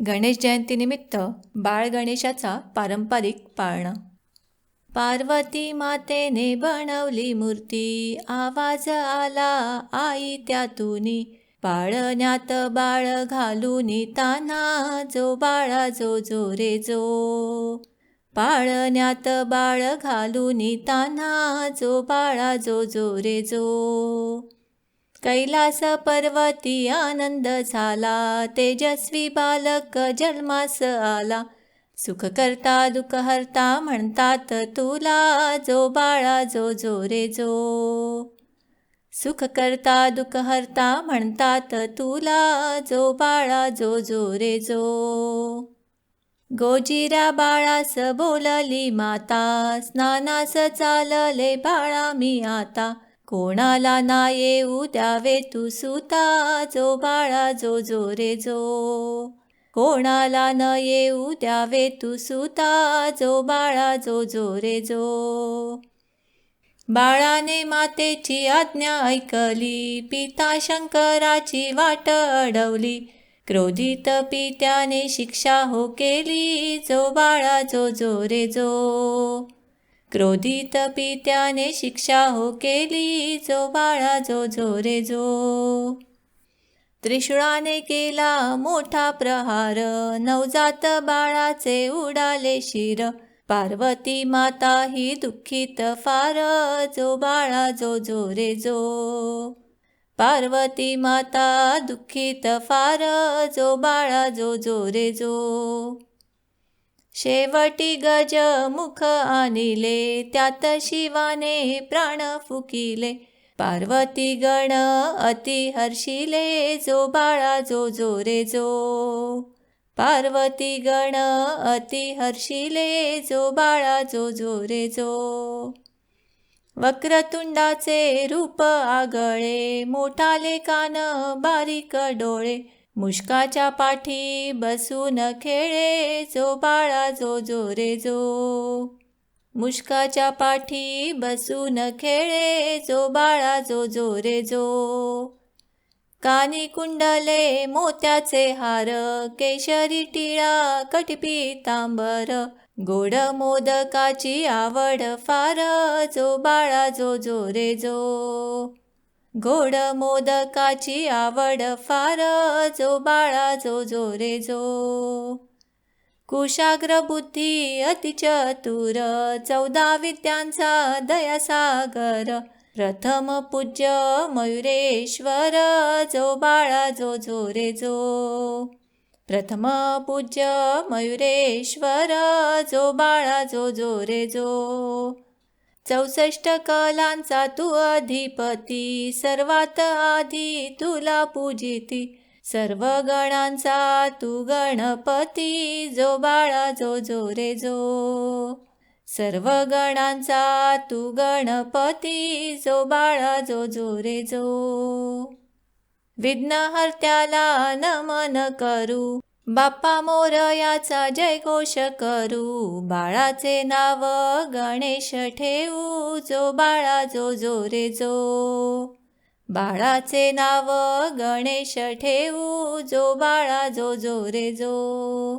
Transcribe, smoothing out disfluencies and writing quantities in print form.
गणेश जयंतीनिमित्त बाळ गणेशाचा पारंपरिक पाळणा. पार्वती मातेने बनवली मूर्ती, आवाज आला आई त्यातूनी. पाळण्यात बाळ घालूनी तान्हा, जो बाळा जो जो रे जो. पाळण्यात बाळ घालूनी तान्हा, जो बाळा जो जो रे जो. कैलास पर्वती आनंद झाला, तेजस्वी बालक जन्मास आला. सुख करता दुःख हरता म्हणतात तुला, जो बाळा जो जो रे जो. सुख करता दुःख हरता म्हणतात तुला, जो बाळा जो जो रे जो. गोजिरा बाळास बोलली माता, स्नानास चालले बाळा मी आता. कोणाला ना येऊ द्यावे तू सुता, जो बाळा जो जो रे जो. कोणाला न येऊ द्यावे तू सुता, जो बाळा जो जो रे जो. बाळाने मातेची आज्ञा ऐकली, पिता शंकराची वाट अडवली. क्रोधित पित्याने शिक्षा हो केली, जो बाळा जो जो रे जो. क्रोधित पित्याने शिक्षा हो केली, जो बाळा जो जो रे जो. त्रिशूळाने केला मोठा प्रहार, नवजात बाळाचे उडाले शिर. पार्वती माता ही दुःखित फार, जो बाळा जो जो रे जो. पार्वती माता दुःखित फार, जो बाळा जो जो रे जो. शेवटी गज मुख आणिले, त्यात शिवाने प्राण फुकिले. पार्वती गण अति हर्षिले, जो बाळा जो जो रे जो. पार्वती गण अति हर्षिले, जो बाळा जो जो रे जो. वक्रतुंडाचे रूप आगळे, मोठाले कान बारीक डोळे. मुष्काच्या पाठी बसून खेळे, जो बाळा जो जो रे जो. मुष्काच्या पाठी बसून खेळे, जो बाळा जो जो रे जो. कानी कुंडले मोत्याचे हार, केशरी टिळा कटपीतांबर. गोड मोदकाची आवड फार, जो बाळा जो जो रे जो. गोड मोदकाची आवड फार, जो बाळा जो जो रे जो. कुशाग्र बुद्धी अति चतुर, 14 विद्यांचा दयासागर. प्रथम पूज्य मयुरेश्वर, जो बाळा जो जो रे जो. प्रथम पूज्य मयुरेश्वर, जो बाळा जो जो रे जो. 64 कलांचा तू अधिपती, सर्वात आधी तुला पूजिती. सर्व गणांचा तू गणपती, जो बाळा जो जो रे जो. सर्व गणांचा तू गणपती, जो बाळा जो जो रे जो. विघ्नहर्त्याला नमन करू, बाप्पा मोरयाचा जयघोष करू. बाळाचे नाव गणेश ठेवू, जो बाळा जो जो रे जो. बाळाचे नाव गणेश ठेवू, जो बाळा जो जो रे जो.